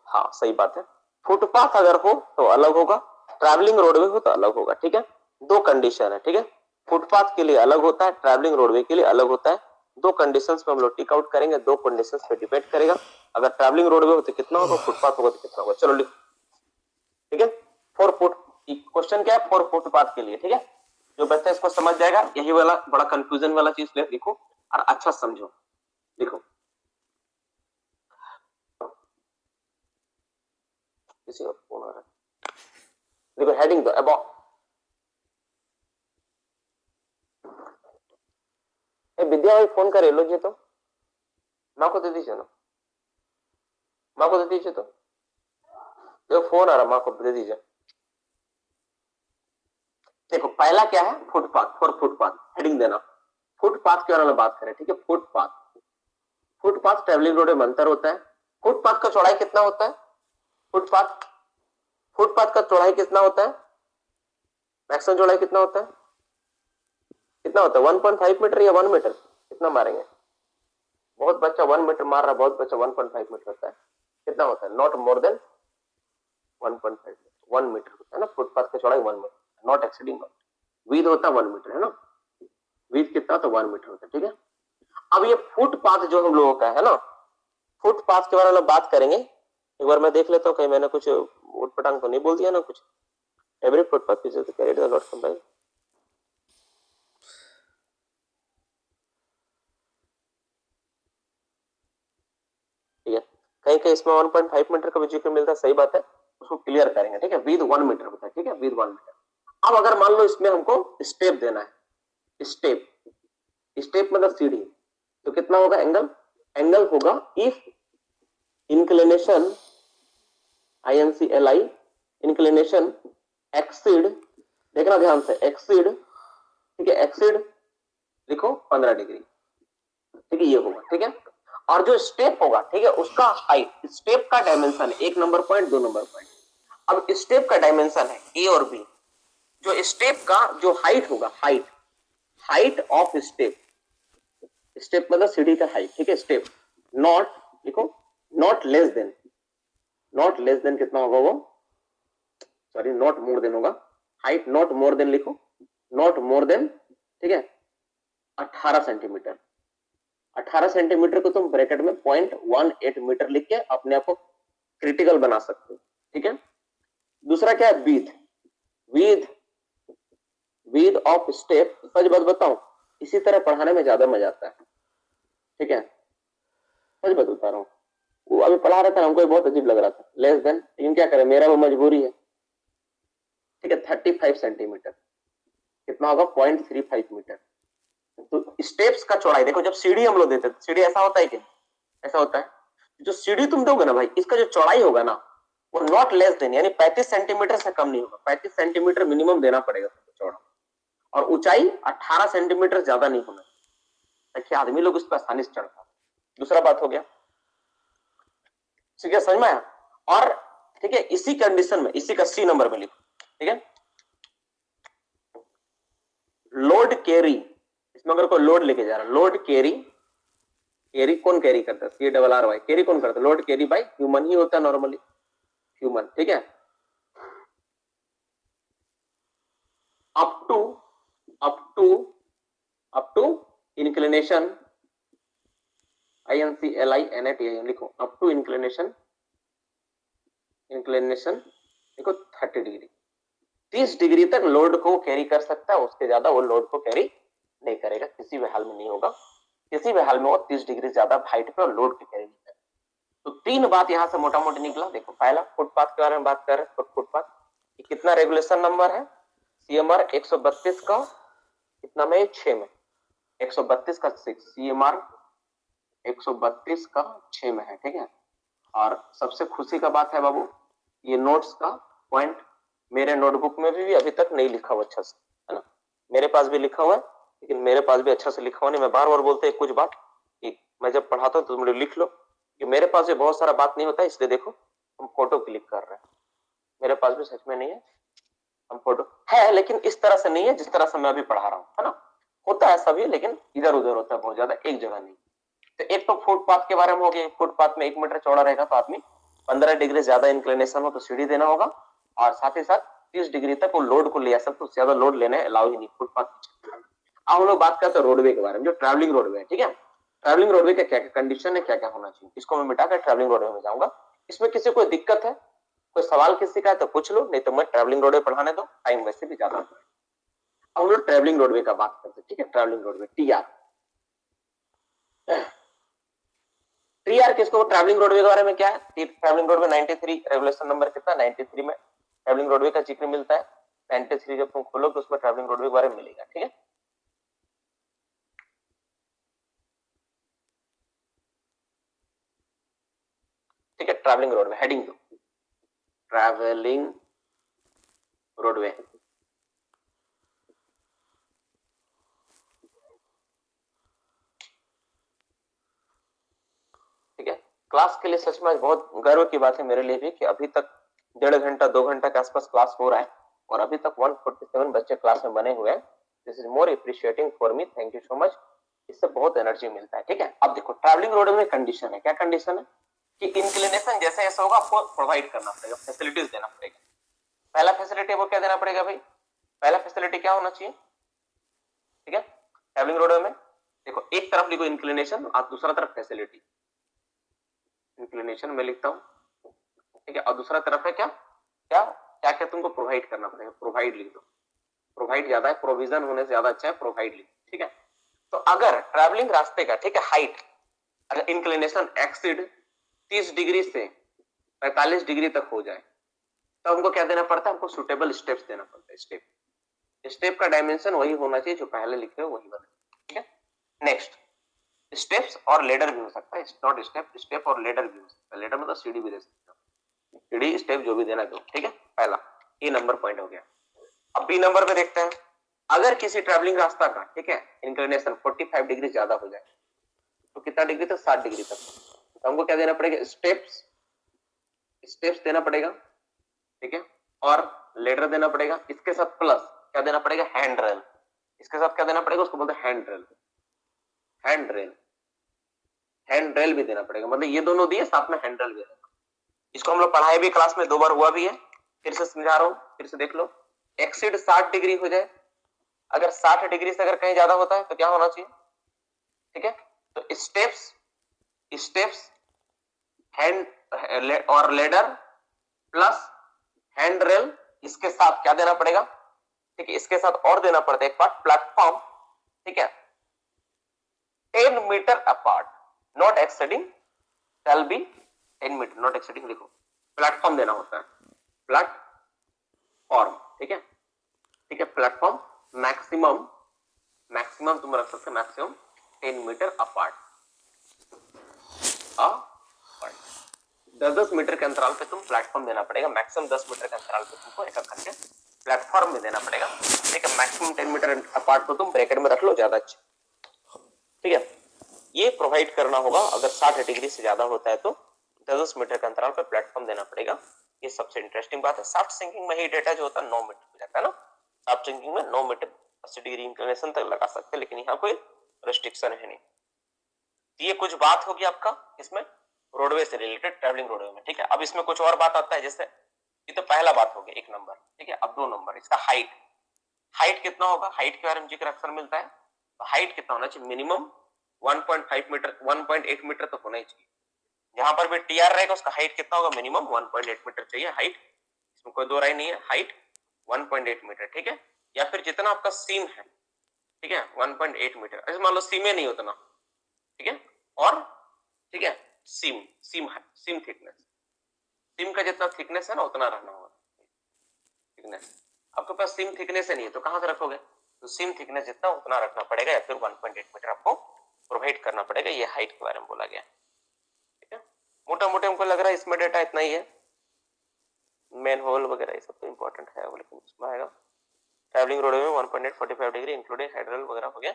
हाँ सही बात है। फुटपाथ अगर हो तो अलग होगा, ट्रैवलिंग रोडवे हो तो अलग होगा, ठीक है। दो कंडीशन है, ठीक है। फुटपाथ के लिए अलग होता है, ट्रैवलिंग रोडवे के लिए अलग होता है। दो कंडीशंस पे हम लोग टिक आउट करेंगे, दो कंडीशंस पे डिपेंड करेगा। अगर ट्रैवलिंग रोडवे हो तो कितना होगा, फुटपाथ होगा तो कितना होगा। चलो लिखो, ठीक है। 4 फुट, क्वेश्चन क्या है 4 फुटपाथ के लिए, ठीक है। जो बच्चा इसको समझ जाएगा, यही वाला बड़ा कंफ्यूजन वाला चीज लिखो और अच्छा समझो। लिखो, किसी का फोन आ रहा है, देखो हेडिंग दो अबाउट। विद्या भाई फोन करे लो जी, तो माँ को दे दीजिए ना, माँ को दे दीजिए। तो फोन आ रहा, माँ को दे दीजिए। देखो पहला क्या है, फुटपाथ, फॉर फुटपाथ हेडिंग देना। फुटपाथ के बारे में बात करें, ठीक है। फुटपाथ, फुटपाथ ट्रेवलिंग रोड में अंतर होता है। फुटपाथ का चौड़ाई कितना होता है? फुटपाथ, फुटपाथ का चौड़ाई कितना होता है? मैक्सिमम चौड़ाई कितना होता है? कितना होता है? 1.5 मीटर या 1 मीटर? कितना मारेंगे? बहुत बच्चा 1 मीटर मार रहा है, बहुत बच्चा 1.5 मीटर होता है। कितना होता है? Not more than 1.5 metre, 1 metre होता है ना। फुटपाथ की चौड़ाई 1 मीटर, नॉट एक्सीडिंग। विड्थ होता है 1 मीटर, है ना। विड्थ कितना? तो 1 मीटर होता है, ठीक है। अब ये फुटपाथ जो हम लोगों का है ना, फुटपाथ के बारे में बात करेंगे। एक बार मैं देख लेता हूँ कहीं मैंने कुछ उठ पटांग तो नहीं बोल दिया ना कुछ। Every footpath is carried allot combine, ठीक है। कहीं कहीं इसमें 1.5 मीटर का भी जिक्र मिलता है, सही बात है, उसको क्लियर करेंगे, ठीक है। विद 1 मीटर होता है, ठीक है, विद 1 मीटर। अब अगर मान लो इसमें हमको स्टेप देना है, स्टेप, स्टेप मतलब सीढ़ी, तो कितना होगा एंगल? एंगल होगा if inclination, INCLI, inclination exceed, देखना ध्यान से, एक्सीड, ठीक है, एक्सीड लिखो 15 डिग्री, ठीक है, ये होगा, ठीक है। और जो स्टेप होगा, ठीक है, उसका हाइट, स्टेप का dimension 1 number point, 2 number point. अब स्टेप का डायमेंशन है ए और बी। जो स्टेप का जो हाइट होगा, height, height of step, step मतलब सीढ़ी का हाइट, ठीक है, स्टेप, नॉट लिखो, not less then, not less then कितना होगा वो, सॉरी नॉट मोर देन होगा, हाइट नॉट मोर देन लिखो, नॉट मोर देन, ठीक है, 18 सेंटीमीटर। 18 सेंटीमीटर को तुम ब्रैकेट में 0.18 मीटर लिख के अपने आप को क्रिटिकल बना सकते हो, ठीक है। दूसरा क्या है, with, with, with of step, सच बात बताऊं, इसी तरह पढ़ाने में ज्यादा मजा आता है, ठीक है, सच बात बता रहा हूँ। वो अभी पढ़ा रहा था, हमको बहुत अजीब लग रहा था, लेस देन, लेकिन क्या करें, मेरा वो मजबूरी है, ठीक है। 35 सेंटीमीटर कितना होगा, 0.35 मीटर। तो स्टेप्स का चौड़ाई देखो, जब सीढ़ी हम लोग देते हैं, सीढ़ी ऐसा होता है क्या? ऐसा होता है। जो सीढ़ी तुम दोगे ना भाई, इसका जो चौड़ाई होगा ना, वो नॉट लेस देन, यानी 35 सेंटीमीटर से कम नहीं होगा, 35 सेंटीमीटर मिनिमम देना पड़ेगा चौड़ा। और ऊंचाई 18 सेंटीमीटर ज्यादा नहीं होना, ताकि आदमी लोग उस पर आसानी से चढ़ पाए। दूसरा बात हो गया, ठीक है, समझ में आया। और ठीक है, इसी कंडीशन में, इसी का सी नंबर में लिखो, ठीक है। लोड कैरी, इसमें अगर कोई लोड लेके जा रहा है, लोड कैरी, कैरी कौन कैरी करता है, CRRY, कैरी कौन करता है, लोड कैरी बाय ह्यूमन ही होता है नॉर्मली, ह्यूमन, ठीक है। Up to, up to, up to inclination, INCLINATION लिखो, अप टू इंक्लिनेशन, इंक्लिनेशन देखो 30 डिग्री, 30 डिग्री तक लोड को कैरी कर सकता है, उसके ज्यादा वो लोड को कैरी नहीं करेगा, किसी भी हाल में नहीं होगा, किसी भी हाल में वो 30 डिग्री ज्यादा हाइट पे और लोड को कैरी नहीं करेगा। तो तीन बात यहां से मोटा मोटी निकला। देखो पहला फुटपाथ के बारे में बात कर रहे हैं, फुटपाथ कितना रेगुलेशन नंबर है, CMR 132 का कितना में, 6 में, 132 का 6, CMR 132 का 6 में है, ठीक है। और सबसे खुशी का बात है बाबू, ये नोट्स का पॉइंट मेरे नोटबुक में भी अभी तक नहीं लिखा हुआ अच्छा से, है ना। मेरे पास भी लिखा हुआ है लेकिन मेरे पास भी अच्छा से लिखा हुआ नहीं। मैं बार बार बोलते हैं कुछ बात कि मैं जब पढ़ाता हूँ तो तुम लोग लिख लो कि मेरे पास भी बहुत सारा बात नहीं होता है, इसलिए देखो हम फोटो क्लिक कर रहे हैं। मेरे पास भी सच में नहीं है, हम फोटो है लेकिन इस तरह से नहीं है जिस तरह से मैं अभी पढ़ा रहा हूँ, है ना। होता है सभी लेकिन इधर उधर होता है बहुत ज्यादा, एक जगह नहीं। तो एक तो फुटपाथ के बारे में हो गया। फुटपाथ में 1 मीटर चौड़ा रहेगा तो आदमी 15 डिग्री ज्यादा इंक्लिनेशन हो तो सीढ़ी देना होगा, और साथ ही साथ 30 डिग्री तक वो लोड को ले आ सकते, उससे ज्यादा लोड लेने अलाउ ही नहीं फुटपाथ। अब हम लोग बात करते हैं रोडवे के बारे में, जो ट्रैवलिंग रोडवे है, ठीक है। ट्रैवलिंग रोडवे का क्या क्या कंडीशन है, क्या क्या होना चाहिए, इसको मैं मिटाकर ट्रैवलिंग रोडवे में जाऊंगा। इसमें किसी को दिक्कत है, कोई सवाल किसी का है तो पूछ लो, नहीं तो मैं ट्रैवलिंग रोडवे पढ़ाने दो, टाइम वैसे भी ज्यादा। अब हम लोग ट्रैवलिंग रोडवे का बात करते हैं, ठीक है। ट्रैवलिंग रोडवे टीआर, टीआर किसको, ट्रैवलिंग रोडवे के बारे में क्या है। ट्रैवलिंग रोडवे 93 रेगुलेशन नंबर कितना 93 में ट्रैवलिंग रोडवे का जिक्र मिलता है। 93 जब तुम खोलो तो उसमें ट्रैवलिंग रोडवे के बारे में मिलेगा, ठीक है। ठीक है, ट्रैवलिंग रोडवे हेडिंग दो, ट्रैवलिंग रोडवे। ठीक है, क्लास के लिए सच में बहुत गर्व की बात है मेरे लिए भी कि अभी तक 1.5 घंटा 2 घंटा के आसपास क्लास हो रहा है और अभी तक 147 बच्चे क्लास में बने हुए हैं। This is more appreciating for me, thank you so much. इससे बहुत एनर्जी मिलता है, ठीक है। अब देखो ट्रैवलिंग रोड में कंडीशन है, क्या कंडीशन है कि इंक्लिनेशन जैसे ऐसा होगा आपको प्रोवाइड करना पड़ेगा, फैसिलिटीज देना पड़ेगा। पहला फैसिलिटी वो क्या देना पड़ेगा भाई, पहला फैसिलिटी क्या होना चाहिए, ठीक है। ट्रैवलिंग रोड में देखो एक तरफ लिखो इंक्लिनेशन और दूसरा तरफ फैसिलिटी। इंक्लिनेशन में लिखता हूं, ठीक है, और दूसरा तरफ है क्या क्या क्या क्या तुमको प्रोवाइड करना पड़ेगा, प्रोवाइड लिख दो। प्रोवाइड ज्यादा है, प्रोविजन होने से ज्यादा अच्छा है प्रोवाइड लिख, ठीक है। तो अगर ट्रैवलिंग रास्ते का, ठीक है, हाइट अगर इंक्लिनेशन एक्सीड 30 डिग्री से 45 डिग्री तक हो जाए तो हमको क्या देना पड़ता है, हमको सुटेबल स्टेप्स देना पड़ता है। स्टेप, स्टेप का डायमेंशन वही होना चाहिए जो पहले लिखे हो वही बने, ठीक है। नेक्स्ट, स्टेप्स और लेडर भी हो सकता है, नॉट स्टेप, स्टेप और लेडर भी हो सकता है। लेडर मतलब सीढ़ी भी दे सकते हो, सीढ़ी स्टेप जो भी देना दो, ठीक है। पहला ए नंबर पॉइंट हो गया। अब बी नंबर पे देखते हैं, अगर किसी ट्रैवलिंग रास्ता का, ठीक है, इंक्लिनेशन 45 डिग्री ज्यादा हो जाए तो कितना डिग्री तक, 60 डिग्री तक, तो हमको क्या देना पड़ेगा, स्टेप्स, स्टेप्स देना पड़ेगा, ठीक है, और लेडर देना पड़ेगा। इसके साथ प्लस क्या देना पड़ेगा, हैंड रेल। इसके साथ क्या देना पड़ेगा, उसको बोलते हैं hand rail. Hand rail, hand rail भी देना पड़ेगा, मतलब ये दोनों दिए साथ में हैंड रेल भी देना। इसको हम लोग पढ़ाए भी क्लास में 2 बार हुआ भी है, फिर से समझा रहा हूं, फिर से देख लो। एक्सीड 60 डिग्री हो जाए, अगर 60 डिग्री से अगर कहीं ज्यादा होता है तो क्या होना चाहिए, ठीक है। तो स्टेप्स, स्टेप्स हैंड और लेडर प्लस हैंड रेल, इसके साथ क्या देना पड़ेगा, ठीक है, इसके साथ और देना पड़ता है एक पार्ट प्लेटफॉर्म, ठीक है, 10 metre apart, not exceeding, shall be 10 metre, not exceeding लिखो। प्लेटफॉर्म देना होता है, प्लेटफॉर्म, ठीक है, ठीक है। प्लेटफॉर्म मैक्सिमम, मैक्सिमम तुम रख सकते, मैक्सिमम 10 मीटर अपार्ट, 10-10 मीटर के अंतराल पे तुम प्लेटफॉर्म देना पड़ेगा। मैक्सिमम 10 मीटर के अंतराल पे तुमको एक करके प्लेटफॉर्म में देना पड़ेगा, ठीक है। मैक्सिमम 10 मीटर अपार्ट तो तुम ब्रैकेट में रख लो, ज्यादा अच्छा, ठीक है। ये प्रोवाइड करना होगा, अगर 60 डिग्री से ज्यादा होता है तो 10 मीटर के अंतराल पर प्लेटफॉर्म देना पड़ेगा। ये सबसे इंटरेस्टिंग बात है। सॉफ्ट सिंकिंग में ही डेटा जो होता है 9 मीटर हो जाता है ना, सॉफ्ट सिंकिंग में 9 मीटर 80 डिग्री इंक्लिनेशन तक लगा सकते हैं, लेकिन यहाँ कोई रेस्ट्रिक्शन है नहीं। ये कुछ बात होगी आपका इसमें रोडवे से रिलेटेड, ट्रैवलिंग रोडवे में, ठीक है। अब इसमें कुछ और बात आता है, जैसे ये तो पहला बात हो गया 1 नंबर, ठीक है। अब 2 नंबर, इसका हाइट, हाइट कितना होगा, हाइट के बारे में जिक्र अक्सर मिलता है। तो हाइट कितना होना चाहिए, मिनिमम 1.5 मीटर, 1.8 मीटर तो होना ही चाहिए। जहां पर भी टीआर रहेगा उसका हाइट कितना होगा, मिनिमम 1.8 मीटर चाहिए हाइट, इसमें कोई दो राय नहीं है, हाइट 1.8 मीटर, ठीक है। या फिर जितना आपका सीम है, ठीक है, 1.8 मीटर, ऐसे मान लो सीम नहीं उतना, ठीक है। और ठीक है, सीम, सीम है, सीम थिकनेस, सीम का जितना थिकनेस है ना उतना रहना होगा थिकनेस। आपके पास सीम थिकनेस नहीं है तो कहां से रखोगे, तो सीम थिकनेस जितना उतना रखना पड़ेगा, या फिर 1.8 मीटर आपको प्रोवाइड करना पड़ेगा। ये हाइट के बारे में बोला गया, ठीक है। मोटा मोटा हमको लग रहा है इसमें डेटा इतना ही है, मेन होल वगैरह ये सब तो इंपॉर्टेंट है, लेकिन उसमें आएगा ट्रैवलिंग रोडवे में 1.845 डिग्री इंक्लूडिंग हाइड्रल वगैरह हो गया।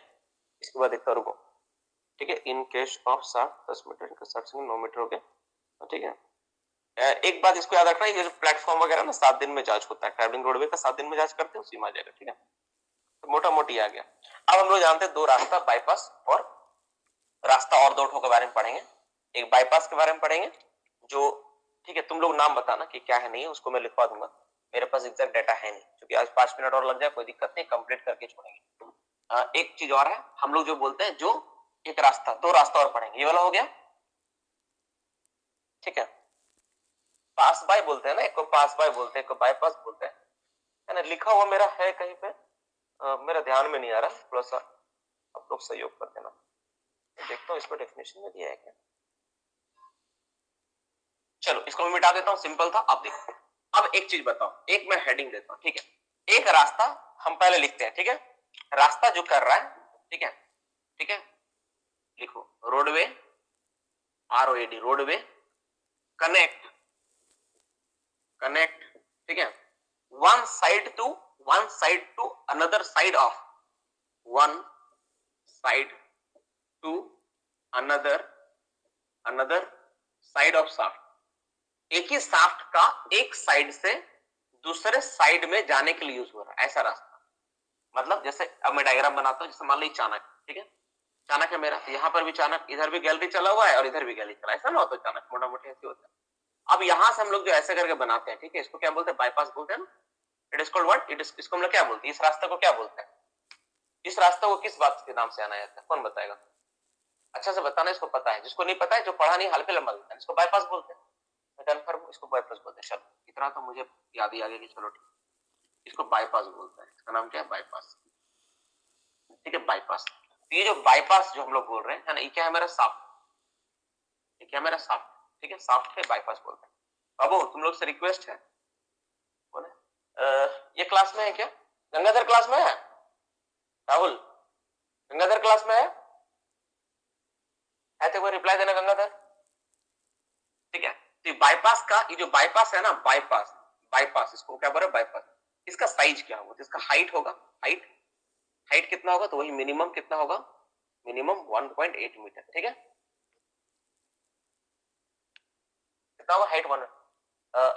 इसके बाद एक रुको, ठीक है, इन केस ऑफ 10 मीटर इनका 9 मीटर हो गया, ठीक है। एक बात इसको याद रखना, ये जो प्लेटफॉर्म वगैरह ना 7 दिन में जांच होता है, ट्रैवलिंग रोडवे का 7 दिन में जांच करते हैं, उसी में आ जाएगा, ठीक है। तो मोटा मोटी आ गया। अब हम लोग जानते हैं दो रास्ता, बाईपास और रास्ता, और दो ठो के बारे में पढ़ेंगे। एक बाईपास के बारे में पढ़ेंगे, जो, ठीक है, तुम लोग नाम बताना कि क्या है नहीं है, उसको मैं लिखवा दूंगा, मेरे पास एग्जैक्ट डाटा है नहीं, क्योंकि आज 5 मिनट और लग जाए कोई दिक्कत नहीं, कंप्लीट करके छोड़ेंगे। एक चीज और है, हम लोग जो बोलते हैं, जो एक रास्ता, दो रास्ता और पढ़ेंगे, ये वाला हो गया, ठीक है। पास बाय बोलते हैं ना, एक को पास बाय बोलते हैं, एक को बाईपास बोलते हैं, है ना। लिखा हुआ मेरा है कहीं पे, मेरा ध्यान में नहीं आ रहा, थोड़ा सा आप लोग सहयोग कर देना। देखता हूँ इसको डेफिनेशन में दिया है क्या। चलो इसको मैं मिटा देता हूँ, सिंपल था, आप देखो। अब एक चीज बताओ, एक मैं हेडिंग देता हूँ, ठीक है। एक रास्ता हम पहले लिखते हैं, ठीक है। रास्ता जो कर रहा है, ठीक है, ठीक है, लिखो roadway, ROAD, roadway connect, connect, ठीक है, one side to another side of, one side to another side of shaft. एक ही शाफ्ट का एक साइड से दूसरे साइड में जाने के लिए यूज हो रहा है, ऐसा रास्ता। मतलब जैसे अब मैं डायग्राम बनाता हूं, जैसे मान लीजिए चाणक, ठीक है, चाणक है मेरा, यहाँ पर भी चाणक, इधर भी गैलरी चला हुआ है और इधर भी गैलरी चला, ऐसा ना होता चाणक, मोटा मोटी ऐसे होता है। अब यहां से हम लोग जो ऐसे करके बनाते हैं, ठीक है, इसको क्या बोलते हैं, बाईपास बोलते हैं ना। इट इज कॉल्ड व्हाट, इसको हम लोग क्या बोलते हैं, इस रास्ते को क्या बोलते हैं, इस रास्ते को किस बात के नाम से आना जाता है, कौन बताएगा, अच्छा से बताना, इसको पता है, जिसको नहीं पता है, जो पढ़ा नहीं, हाल फिलहाल में, इसको बाईपास बोलते हैं, कन्फर्म, इसको बाईपास बोलते हैं। चलो इतना तो मुझे याद ही आ गया कि चलो ठीक, इसको बाईपास बोलते हैं, इसका नाम क्या है, बाईपास, ठीक है, बाईपास। ये जो बाईपास जो हम लोग बोल रहे हैं, है ना, ये क्या है, मेरा साफ्ट, ये क्या है, मेरा साफ्ट, ठीक है, साफ्ट पे बाईपास बोलते हैं। बाबू तुम लोग से रिक्वेस्ट है, बोले ये क्लास में है क्या, गंगाधर क्लास में है, राहुल गंगाधर क्लास में है तो कोई रिप्लाई देना, गंगाधर, ठीक है। तो बाईपास का, ये जो बाईपास है ना, बाईपास, बाईपास इसको क्या बोल रहे हैं, बाईपास, इसका साइज क्या होगा, इसका हाइट होगा, हाइट, हाइट कितना होगा, तो वही मिनिमम कितना होगा, मिनिमम 1.8 मीटर, ठीक है, कितना होगा हाइट 1।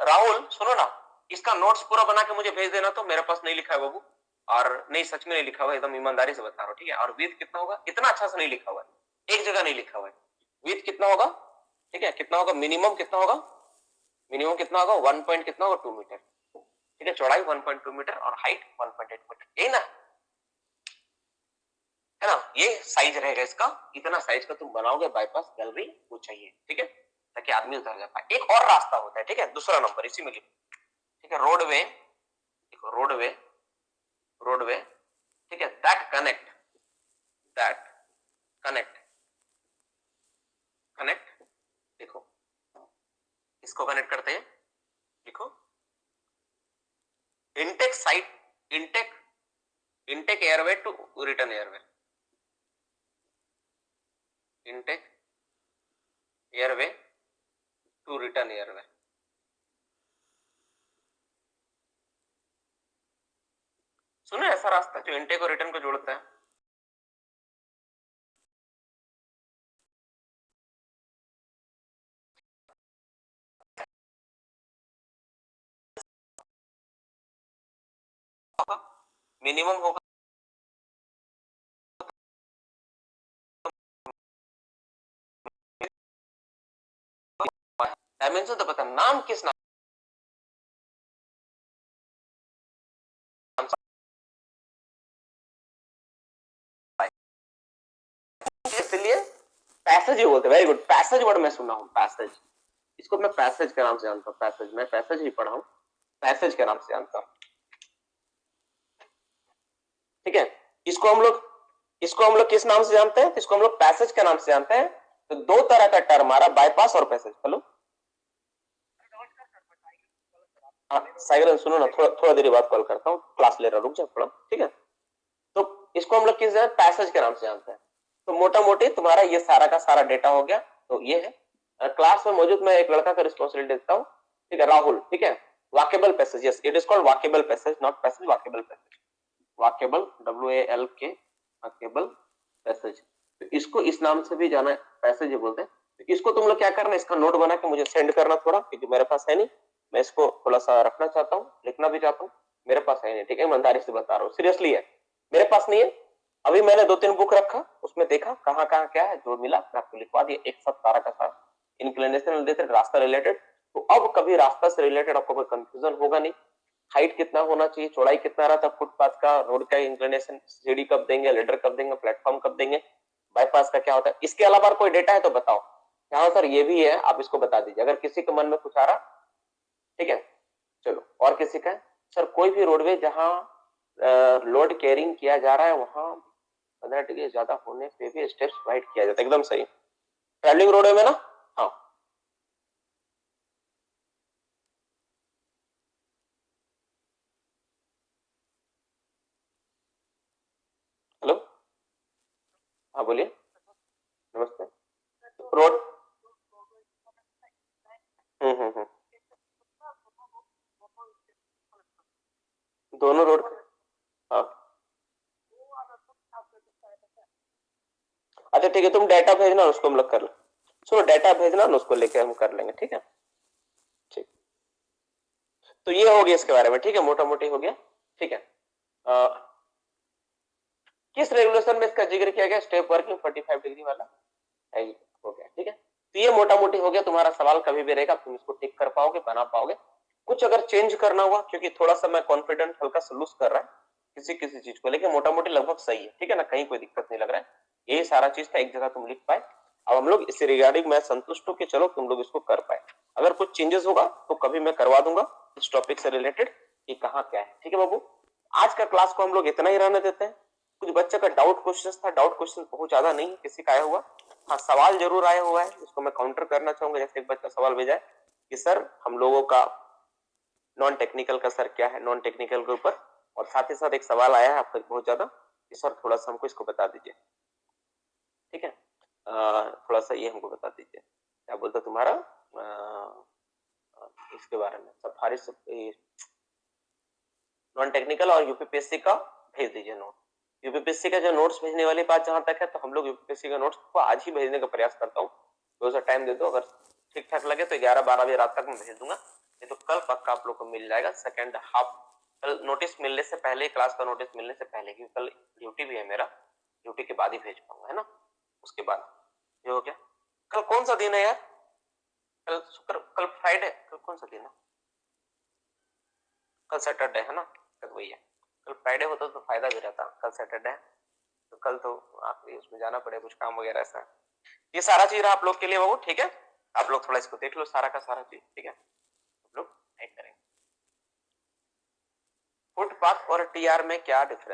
राहुल सुनो ना, इसका नोट्स पूरा बना के मुझे भेज देना, तो मेरे पास नहीं लिखा है बाबू, और नहीं सच में नहीं लिखा हुआ, एकदम ईमानदारी से बता रहा हूँ, ठीक है। और विथ कितना होगा, इतना अच्छा से नहीं लिखा हुआ है, एक जगह नहीं लिखा हुआ है, विथ कितना होगा, ठीक है, कितना होगा, मिनिमम कितना होगा, मिनिमम कितना होगा, 1 पॉइंट कितना होगा, 2 मीटर, ठीक है, चौड़ाई 1.2 मीटर और हाइट 1.8 मीटर, यही ना, है ना, ये साइज रहेगा इसका, इतना साइज का तुम बनाओगे बाईपास गैलरी, वो चाहिए, ठीक है, ताकि आदमी उतर जा पाए। एक और रास्ता होता है, ठीक है, दूसरा नंबर इसी में लिखो, ठीक है, रोडवे, देखो रोडवे, रोडवे, ठीक है, that connect, that connect, connect, देखो इसको कनेक्ट करते हैं, देखो intake site, intake, intake airway to return airway, intake airway to return airway, सुनो ऐसा रास्ता जो इनटेक और रिटर्न को जोड़ता है, मिनिमम होगा, डायमेंशन तो पता, नाम किस नाम से, इसलिए पैसेज ही बोलते हैं, वेरी गुड, पैसेज वर्ड मैं सुना हूं, पैसेज, इसको मैं पैसेज के नाम से जानता हूं, पैसेज, मैं पैसेज ही पढ़ा हूं, पैसेज के नाम से जानता हूं, ठीक है। इसको हम लोग किस नाम से जानते हैं, इसको हम लोग पैसेज के नाम से जानते हैं। तो दो तरह का टर्म आ रहा, बाईपास और पैसेज। हेलो हाँ साइरन सुनो ना, थोड़ा देरी बाद कॉल करता हूँ, क्लास ले रहा, रुक जाओ थोड़ा, ठीक है। तो इसको हम लोग किस पैसेज के नाम से जानते हैं। तो मोटा मोटी तुम्हारा ये सारा का सारा डेटा हो गया। तो ये है क्लास में मौजूद, मैं एक लड़का का रिस्पॉन्सिबिलिटी देता हूँ, ठीक है, राहुल, ठीक है, walkable passage, yes it is called walkable passage, not passage, walkable passage, walkable WALK walkable passage. तो इसको इस नाम से भी जाना पैसेज बोलते हैं। तो इसको तुम लोग क्या करना, इसका नोट बना के मुझे सेंड करना थोड़ा, क्योंकि मेरे पास है नहीं, मैं इसको थोड़ा सा रखना चाहता हूँ, लिखना भी चाहता हूँ, मेरे पास है नहीं, ठीक है, ईमानदारी से बता रहा हूँ, सीरियसली है, मेरे पास नहीं है। अभी मैंने 2-3 बुक रखा, उसमें देखा कहाँ कहाँ क्या है, जो मिला मैं आपको लिखवा दिया एक साथ सारा का सारा, इंक्लिनेशन रिलेटेड, रास्ता रिलेटेड। तो अब कभी रास्ता से रिलेटेड आपको कोई कंफ्यूजन होगा नहीं, हाइट कितना होना चाहिए, चौड़ाई कितना रहा था फुटपाथ का, रोड का इंक्लिनेशन, सीढ़ी कब देंगे, लेडर कब देंगे, प्लेटफॉर्म कब देंगे, बाईपास का क्या होता है, इसके अलावा कोई डेटा है तो बताओ। हाँ सर ये भी है, आप इसको बता दीजिए अगर किसी के मन में कुछ आ रहा, ठीक है। चलो और किसी का, सर कोई भी रोडवे जहां लोड कैरिंग किया जा रहा है वहां 15 डिग्री ज्यादा होने पे भी स्टेप्स प्रोवाइड किया जाता है, एकदम सही, ट्रैवलिंग रोडवे में ना। हाँ हेलो, हाँ बोलिए, नमस्ते। रोड, हम्म, दोनों रोड, हाँ अच्छा ठीक है, तुम डाटा भेजना उसको हम लोग कर लें, सुनो डाटा भेजना ना उसको लेके हम कर लेंगे, ठीक है, ठीक। तो ये हो गया इसके बारे में, ठीक है, मोटा मोटी हो गया, ठीक है। किस रेगुलेशन में इसका जिक्र किया गया, स्टेप वर्किंग 45 डिग्री वाला है, हो गया, ठीक है। तो ये मोटा मोटी हो गया, तुम्हारा सवाल कभी भी रहेगा तुम इसको टिक कर पाओगे, बना पाओगे, कुछ अगर चेंज करना हुआ, क्योंकि थोड़ा सा मैं कॉन्फिडेंट हल्का सा लूज कर रहा है किसी किसी चीज को लेके, मोटा मोटी लगभग सही है, ठीक है ना, कहीं कोई दिक्कत नहीं लग रहा है, यही सारा चीज था, एक जगह तुम लिख पाए। अब हम लोग इससे रिगार्डिंग मैं संतुष्ट हूँ कि चलो तुम लोग इसको कर पाए, अगर कुछ चेंजेस होगा तो कभी मैं करवा दूंगा इस टॉपिक से रिलेटेड कि कहाँ क्या है, ठीक है बाबू। आज का क्लास को हम लोग इतना ही रहने देते हैं। कुछ बच्चे का डाउट क्वेश्चन था, डाउट क्वेश्चन बहुत ज्यादा नहीं किसी का आया हुआ, हाँ सवाल जरूर आया हुआ है, इसको मैं काउंटर करना चाहूंगा। जैसे एक बच्चा सवाल भेजा है कि सर हम लोगों का नॉन टेक्निकल का सर क्या है, नॉन टेक्निकल के ऊपर, और साथ ही साथ एक सवाल आया है आपका बहुत ज्यादा कि सर थोड़ा सा हमको इसको बता दीजिए, ठीक है, थोड़ा सा ये हमको बता दीजिए क्या बोलता तुम्हारा इसके बारे में, सफारी नॉन टेक्निकल और यूपीपीएससी का भेज दीजिए नोट। यूपीपीएससी का जो नोट्स भेजने वाली बात जहां तक है, तो हम लोग यूपीपीएससी का नोट्स को आज ही भेजने का प्रयास करता हूँ, थोड़ा सा टाइम दे दो, अगर ठीक ठाक लगे तो 11-12 बजे रात तक मैं भेज दूंगा, नहीं तो कल पक्का आप लोग को मिल जाएगा सेकेंड हाफ, कल नोटिस मिलने से पहले, क्लास का नोटिस मिलने से पहले, क्योंकि कल ड्यूटी भी है मेरा, ड्यूटी के बाद ही भेज पाऊंगा, है ना, उसके बाद ये हो गया। कल कौन सा दिन है यार, कल शुक्र, कल फ्राइडे, कल कौन सा दिन है, कल सैटरडे है ना, कल वही है, कल फ्राइडे होता तो फायदा भी रहता, कल सैटरडे है, तो कल तो आखिरी उसमें जाना पड़ेगा, कुछ काम वगैरह ऐसा। ये सारा चीज आप लोग के लिए वो, ठीक है, आप लोग थोड़ा इसको देख लो सारा का सारा चीज, ठीक है, आप लोग करेंगे। फुटपाथ और टीआर में क्या डिफरेंस